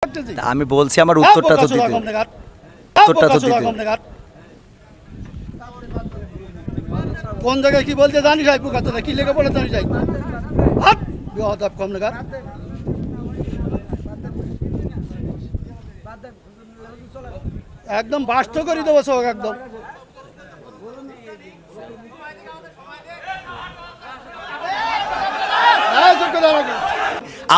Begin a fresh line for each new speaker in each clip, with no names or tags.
পারতেছি?
আমি বলছি আমার উত্তরটা তো দিতে, উত্তরটা তো দিতে।
কোন জায়গায় কি বলতে জানিস? ভাই বুকাতে কি লেগে পড়ে জানিস? হাট বিহদাব কম নাগাদ। একদম বাস্ত করে দেবো সব একদম।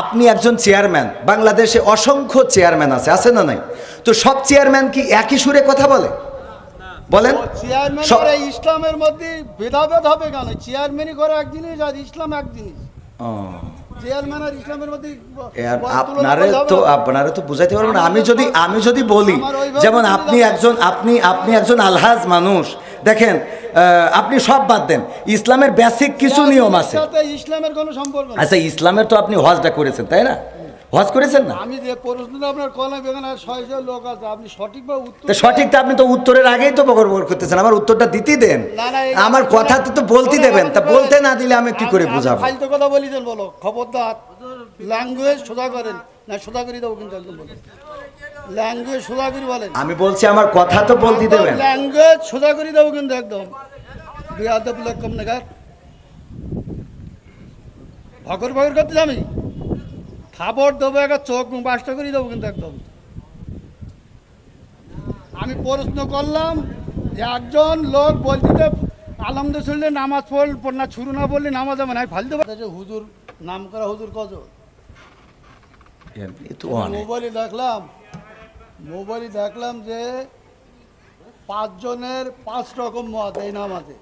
আপনি একজন চেয়ারম্যান, বাংলাদেশে অসংখ্য চেয়ারম্যান আছে না নাই? তো সব চেয়ারম্যান কি একই সুরে কথা বলে? বলেন।
চেয়ারম্যান ইসলামের মধ্যে ভেদাভেদ হবে কেন? চেয়ারম্যানই করে এক জিনিস আর ইসলাম এক জিনিস। চেয়ারম্যান আর ইসলামের মধ্যে
আপনারা তো বুঝাইতে পারবেন না। আমি যদি বলি, যেমন আপনি একজন আলহাজ মানুষ, দেখেন আপনি সব বাদ দেন, ইসলামের বেসিক কিছু নিয়ম আছে।
ইসলামের কোনো সম্পর্ক নেই।
আচ্ছা, ইসলামের তো আপনি হজটা করেছেন, তাই না? হজ করেছেন না?
আমি যে প্রশ্নটা আপনার কলাম এখানে 600 লোক আছে, আপনি সঠিকভাবে উত্তর
সঠিকটা আপনি তো উত্তরের আগেই তো বকর করতেছেন। আমার উত্তরটা দিতেই দেন, আমার কথা তো বলতে দেবেন। তা বলতে না দিলে আমি কি করে বুঝাবো?
ফালতু কথা বলিছেন, বলো খবরদার। ল্যাঙ্গুয়েজ সোজা করেন না, সোজা করে দেবো কিন্তু একদম বলেন। ল্যাঙ্গুয়েজ সোজা করে বলেন।
আমি বলছি আমার কথা তো বলতে দেবেন।
ল্যাঙ্গুয়েজ সোজা করে দেবো কিন্তু একদম। বিয়াদব লোক কম নাগাদ ভগর ভগর করতে আমি খাবার দেবো, একটা চোখ বাসটা করে দেবো কিন্তু একদম। আমি প্রশ্ন করলাম যে একজন লোক বলতে আলহামদুলিল্লাহ নামাজ পড় না, শুরু না বললে নামাজ হবে না, ফালতে পারছে। হুজুর নাম করা হুজুর কত? মোবাইলে দেখলাম যে 5 জনের 5 রকম মত এই নামাজে।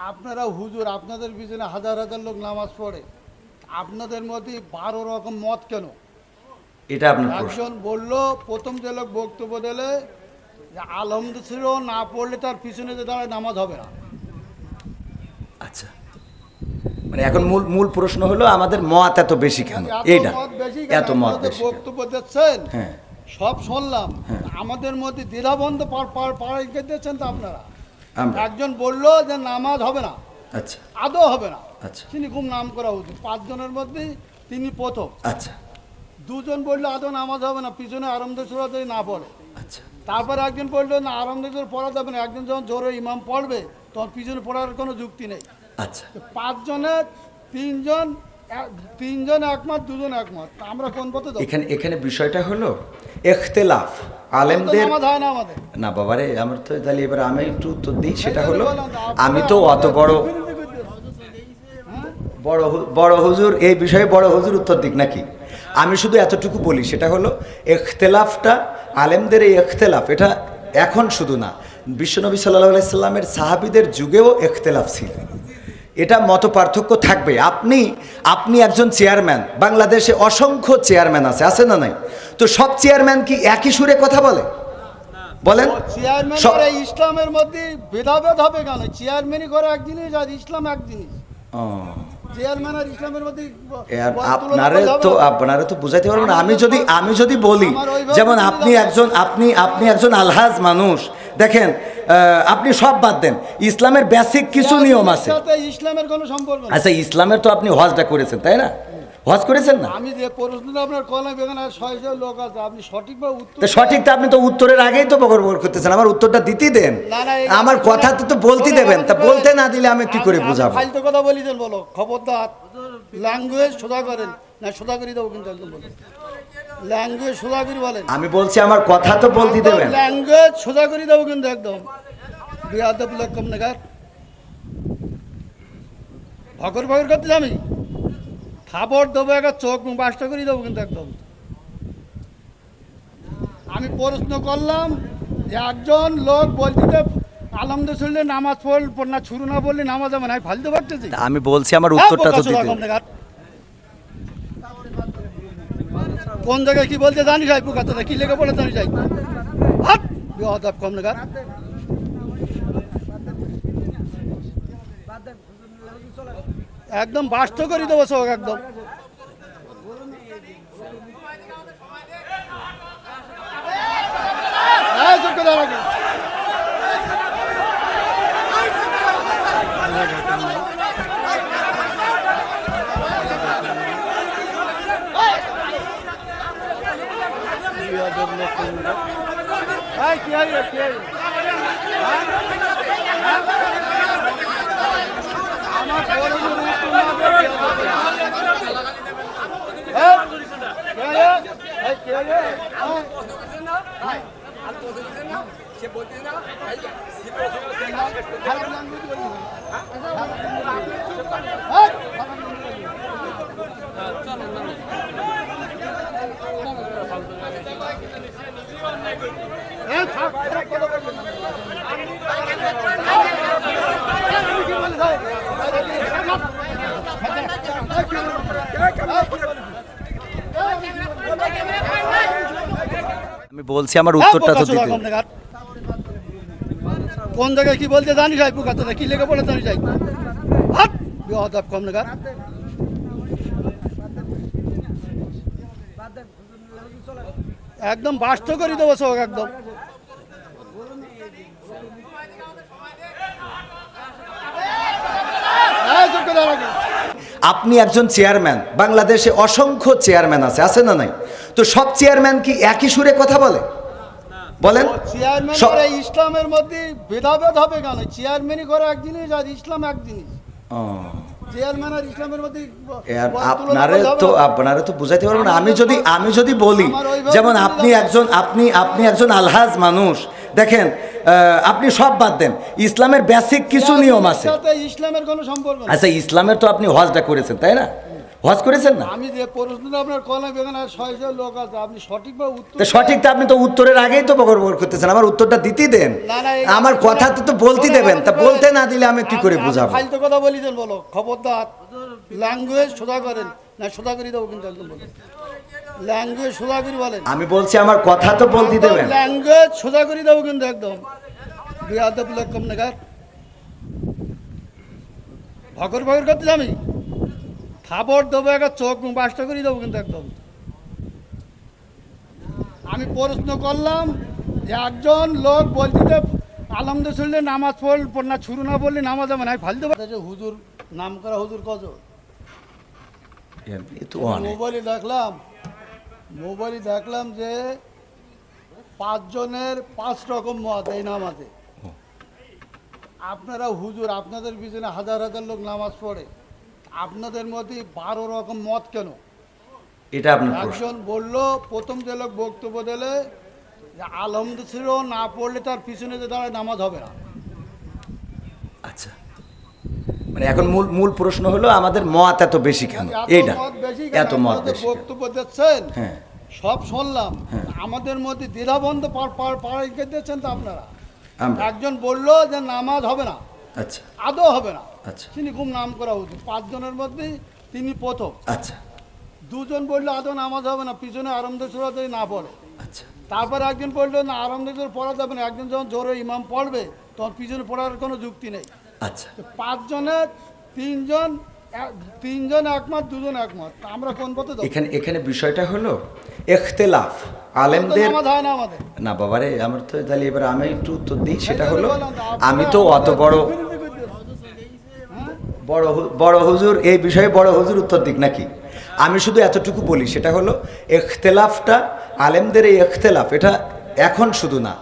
আপনারা হুজুর, আপনাদের পিছনে হাজার হাজার লোক নামাজ পড়ে, আপনাদের মধ্যে 12 রকম মত কেন?
এটা আপনার
একজন বলল, প্রথম যে লোক বক্তব্য দিলে যে আলহামদুলিল্লাহ না পড়লে তার পিছনে যে দাঁড়ায় নামাজ হবে না।
আচ্ছা, মানে এখন মূল প্রশ্ন হলো আমাদের মত এত বেশি কেন? এইটা এত মত বেশি
বক্তব্য দিচ্ছেন,
হ্যাঁ
সব শুনলাম, আমাদের মধ্যে দ্বিধাবন্ধ পাড়াইতে দিচ্ছেন তো আপনারা। একজন বলল যে নামাজ হবে না,
আচ্ছা
আদৌ হবে না,
আচ্ছা,
তিনি খুব নাম করা উচিত। 5 জনের মধ্যে তিনি প্রথম।
আচ্ছা,
2 জন বললো আদৌ নামাজ হবে না, পিছনে আরামদায়ক সূরা যদি না পড়ে।
আচ্ছা,
তারপর একজন বললো না আরামদায়ক সূরা পড়া যাবে না, একজন যখন জোরে ইমাম পড়বে তখন পিছনে পড়ার কোনো যুক্তি নেই।
আচ্ছা,
5 জনের 3 জন একমত, 2 জন একমত, আমরা কোন পথে যাব?
এখানে বিষয়টা হলো ইখতিলাফ আলেমদের না বাবারে। আমার তো তাহলে এবার আমি একটু উত্তর দিই। সেটা হলো, আমি তো অত বড় হুজুর এই বিষয়ে বড় হুজুর উত্তর দিক নাকি? আমি শুধু এতটুকু বলি, সেটা হলো ইখতিলাফটা আলেমদের, এই ইখতিলাফ এটা এখন শুধু না, বিশ্বনবী সাল্লাল্লাহু আলাইহি সাল্লামের সাহাবীদের যুগেও ইখতিলাফ ছিল। এটা মত পার্থক্য থাকবে। আপনি একজন চেয়ারম্যান, বাংলাদেশে অসংখ্য চেয়ারম্যান আছে না নাই? তো সব চেয়ারম্যান কি একই সুরে কথা বলে? বলেন।
চেয়ারম্যান করে ইসলামের মধ্যে ভেদাভেদ হবে কেন? চেয়ারম্যানই করে এক জিনিস আর ইসলাম এক জিনিস। চেয়ারম্যান আর ইসলামের মধ্যে
আপনারা তো বুঝাইতে পারবেন না। আমি যদি বলি, যেমন আপনি একজন আলহাজ মানুষ, দেখেন আপনি সব বাদ দেন, ইসলামের বেসিক কিছু নিয়ম আছে।
ইসলামের কোনো সম্পর্ক নেই।
আচ্ছা, ইসলামের তো আপনি হজটা করেছেন, তাই না? হজ করেছেন না?
আমি যে প্রশ্নটা আপনার কলাম এখানে 600 লোক আছে, আপনি সঠিকভাবে উত্তর
সঠিকটা আপনি তো উত্তরের আগেই তো বকর করতেছেন। আমার উত্তরটা দিতেই দেন, আমার কথা তো বলতে দেবেন। তা বলতে না দিলে আমি কি করে বুঝাবো?
ফালতু কথা বলিছেন, বলো খবরদার। ল্যাঙ্গুয়েজ সোজা করেন না, সোজা করে দেবো কিন্তু একদম বলেন। ল্যাঙ্গুয়েজ সোজা করে বলেন।
আমি বলছি আমার কথা তো বলতে দেবেন।
ল্যাঙ্গুয়েজ সোজা করে দেবো কিন্তু একদম। বিয়াদব লোক কম নাগাদ ভগর ভগর করতে আমি খাবার দেবো, একটা চোখ বাসটা করে দেবো কিন্তু একদম। আমি প্রশ্ন করলাম যে একজন লোক বলতে আলহামদুলিল্লাহ নামাজ পড় না, শুরু না বললে নামাজ হবে না, ফালতে পারতেছি।
আমি বলছি আমার উত্তরটা তো দিতে।
কোন জায়গায় কি বলতে জানিস? ভাই বুকাতে কি লেগে পড়ে জানিস? হাট বিহদাব কম নাগাদ। একদম বাস্ত করে দেবো সব একদম। এই, কি হয় রে, কি হয় রে? হ্যাঁ? হ্যাঁ? আমার বড় হুজুর উত্তর না দিয়ে এই, কি হয় রে? এই, কি হয় রে? হ্যাঁ? খারাপ language বলবি না। এই, খারাপ language বলবি না। এই, থাক, খারাপ কথা বলবি না। এই, কি বলিস, এই?
আমি বলছি আমার উত্তরটা তো দিতে
কোন জায়গায় কি বলতে জানিস ভাই পুকাতে কি লেগে বলে জানিস ভাই হাট বেয়াদব কম নাগাদ একদম বাস্ত করে দেবো সব একদম
আপনি একজন চেয়ারম্যান, বাংলাদেশে অসংখ্য চেয়ারম্যান আছে না নাই? তো সব চেয়ারম্যান কি একই সুরে কথা বলে? বলেন।
চেয়ারম্যান করে ইসলামের মধ্যে ভেদাভেদ হবে কেন? চেয়ারম্যানই করে এক জিনিস আর ইসলাম এক জিনিস। চেয়ারম্যান আর ইসলামের মধ্যে
আপনারা তো বুঝাইতে পারবেন না। আমি যদি বলি, যেমন আপনি একজন আলহাজ মানুষ, দেখেন আপনি সব বাদ দেন, ইসলামের বেসিক কিছু নিয়ম আছে।
ইসলামের কোনো সম্পর্ক নেই।
আচ্ছা, ইসলামের তো আপনি হজটা করেছেন, তাই না? হজ করেছেন না?
আমি যে প্রশ্নটা আপনার কলম এখানে 600 লোক আছে, আপনি সঠিকভাবে উত্তর
সঠিকটা আপনি তো উত্তরের আগেই তো বকর করতেছেন। আমার উত্তরটা দিতেই দেন, আমার কথা তো বলতে দেবেন। তা বলতে না দিলে আমি কি করে বুঝাবো?
ফালতু কথা বলিছেন, বলো খবরদার। ল্যাঙ্গুয়েজ সোজা করেন না, সোজা করে দেবো কিন্তু একদম বলেন। ল্যাঙ্গুয়েজ সোজা করে বলেন।
আমি বলছি আমার কথা তো বলতে দেবেন।
ল্যাঙ্গুয়েজ সোজা করে দেবো কিন্তু একদম। বেয়াদব লোক কম নাগাদ ভকর ভকর করতে আমি খাবার দেবো, একটা চোখ বাসটা করে দেবো কিন্তু একদম। আমি প্রশ্ন করলাম যে একজন লোক বলতে আলহামদুলিল্লাহ নামাজ পড় না শুরু না বললে নামাজ হবে না, ফালতে পারছে হুজুর নাম করা হুজুর কত মোবাইলে দেখলাম যে 5 জনের 5 রকম মত এই নামাজে। আপনারা হুজুর, আপনাদের পিছনে হাজার হাজার লোক নামাজ পড়ে, আপনাদের মধ্যে 12 রকম মত কেন?
এটা আপনার
একজন বললো, প্রথম যে লোক বক্তব্য দিলে যে আলহামদুলিল্লাহ না পড়লে তার পিছনে যে দাঁড়ায় নামাজ হবে না।
আচ্ছা, মানে এখন মূল প্রশ্ন হলো আমাদের মত এত বেশি কেন? এইটা এত মত বেশি
বক্তব্য দিচ্ছেন,
হ্যাঁ
সব শুনলাম, আমাদের মধ্যে দ্বিধাবন্ধ পাড়াই দিচ্ছেন তো আপনারা। একজন বললো যে নামাজ হবে না,
আচ্ছা
আদৌ হবে না,
আচ্ছা,
তিনি খুব নাম করা উচিত, 5 জনের মধ্যে তিনি প্রথম।
আচ্ছা,
2 জন বললো আদৌ নামাজ হবে না, পিছনে আরামদেশ্বরা যদি না পড়ে।
আচ্ছা,
তারপর একজন বললো না আরামদেশ্বর পড়া যাবে না, একজন যখন জোরে ইমাম পড়বে তখন পিছনে পড়ার কোনো যুক্তি নেই।
আচ্ছা,
5 জনের 3 জন একমত, 2 জন একমত, আমরা কোন পথে যাবো?
এখানে বিষয়টা হলো ইখতিলাফ আলেমদের না বাবারে। আমার তো তাহলে এবার আমি একটু উত্তর দিই, সেটা হলো আমি তো অত বড় হুজুর এই বিষয়ে বড় হুজুর উত্তর দিক নাকি? আমি শুধু এতটুকু বলি, সেটা হলো ইখতিলাফটা আলেমদের এই ইখতিলাফ, এটা এখন শুধু না,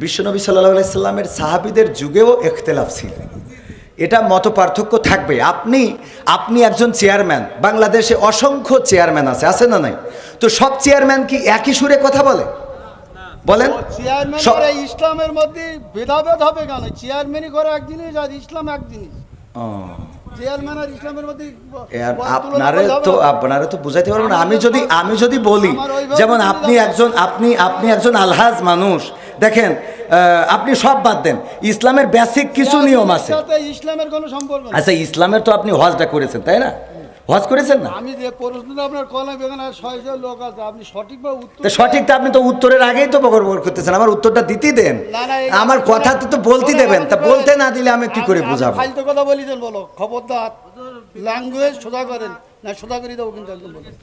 বিশ্বনবী সাল্লাল্লাহু আলাইহি সাল্লামের সাহাবীদের যুগেও ইখতিলাফ ছিল। এটা মত পার্থক্য থাকবে। আপনি একজন চেয়ারম্যান, বাংলাদেশে অসংখ্য চেয়ারম্যান আছে না নাই? তো সব চেয়ারম্যান কি একই সুরে কথা বলে? বলেন।
চেয়ারম্যান করে ইসলামের মধ্যে ভেদাভেদ হবে কেন? চেয়ারম্যানই করে এক জিনিস আর ইসলাম এক জিনিস। চেয়ারম্যান আর ইসলামের মধ্যে
আপনারা তো বুঝাইতে পারবেন না। আমি যদি বলি, যেমন আপনি একজন আলহাজ মানুষ, দেখেন আপনি সব বাদ দেন, ইসলামের বেসিক কিছু নিয়ম আছে।
ইসলামের কোনো সম্পর্ক নেই।
আচ্ছা, ইসলামের তো আপনি হজটা করেছেন, তাই না? হজ করেছেন না?
আমি যে প্রশ্নটা আপনার কলম এখানে 600 লোক আছে, আপনি সঠিকভাবে উত্তর
সঠিকটা আপনি তো উত্তরের আগেই তো বকর করতেছেন। আমার উত্তরটা দিতেই দেন, আমার কথা তো বলতে দেবেন। তা বলতে না দিলে আমি কি করে বুঝাবো?
ফালতু কথা বলিছেন, বলো খবরদার। ল্যাঙ্গুয়েজ সোজা করেন না, সোজা করে দেবো কিন্তু একদম বলেন।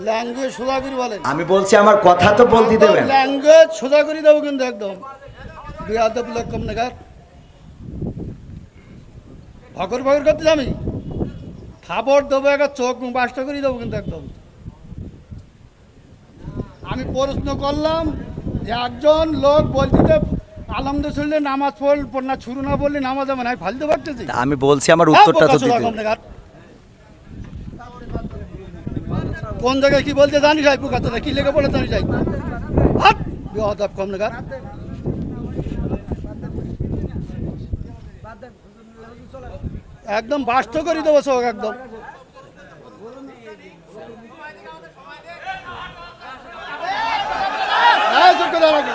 ল্যাঙ্গুয়েজ সোজা করে বলেন।
আমি বলছি আমার কথা তো বলতে দেবেন।
ল্যাঙ্গুয়েজ সোজা করে দেবো কিন্তু একদম। বেয়াদব লোক কম নাগাদ ভকর ভকর করতে আমি খাবার দেবো, একটা চোখ বাসটা করে দেবো কিন্তু একদম। আমি প্রশ্ন করলাম যে একজন লোক বলতে আলহামদুলিল্লাহ নামাজ পড় না শুরু না বললে নামাজ হবে না, আমি ফালতে পারতেছি।
আমি বলছি আমার উত্তরটা তো দিতে।
কোন জায়গায় কি বলতে জানি যাই পোকা তোরা কি লেগে বলে জানি যাই হাট বেয়াদব কম নাগার। একদম বাস্ত করে দেবো সব একদম। হ্যাঁ চুপ করে রাখো।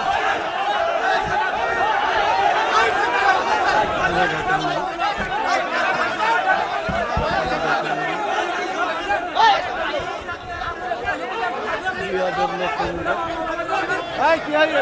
কি আমার